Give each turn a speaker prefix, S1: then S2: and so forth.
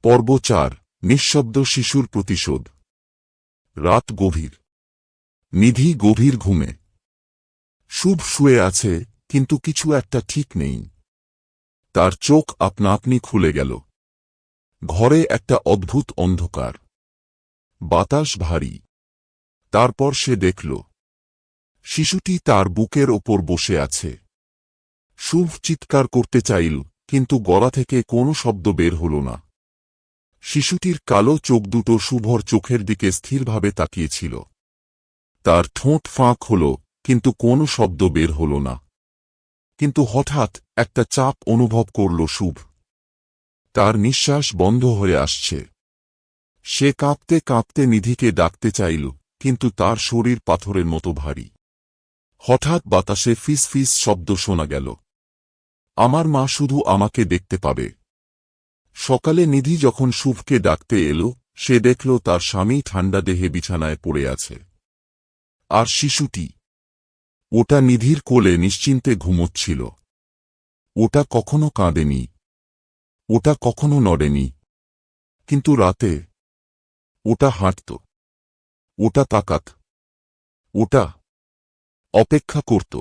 S1: পর্ব ৪ নিঃশব্দ শিশুর প্রতিশোধ। রাত গভীর। নিধি গভীর ঘুমে। শুভ শুয়ে আছে, কিন্তু কিছু একটা ঠিক নেই। তার চোখ আপনা আপনি খুলে গেল। ঘরে একটা অদ্ভুত অন্ধকার, বাতাস ভারী। তারপর সে দেখল শিশুটি তার বুকের ওপর বসে আছে। শুভ চিৎকার করতে চাইল, কিন্তু গলা থেকে কোনো শব্দ বের হল না। শিশুটির কালো চোখ দুটো শুভর চোখের দিকে স্থিরভাবে তাকিয়েছিল। তার ঠোঁট ফাঁক হল, কিন্তু কোনো শব্দ বের হল না। কিন্তু হঠাৎ একটা চাপ অনুভব করল শুভ। তার নিঃশ্বাস বন্ধ হয়ে আসছে। সে কাঁপতে কাঁপতে নিধিকে ডাকতে চাইল, কিন্তু তার শরীর পাথরের মতো ভারী। হঠাৎ বাতাসে ফিস ফিস শব্দ শোনা গেল। আমার মা শুধু আমাকে দেখতে পাবে। সকালে নিধি যখন শুভকে ডাকতে এলো, সে দেখল তার স্বামী ঠান্ডা দেহে বিছানায় পড়ে আছে। আর শিশুটি, ওটা নিধির কোলে নিশ্চিন্তে ঘুমোচ্ছিল। ওটা কখনো কাঁদেনি, ওটা কখনো নড়েনি। কিন্তু রাতে ওটা হাঁটত, ওটা তাকাত, ওটা অপেক্ষা করত।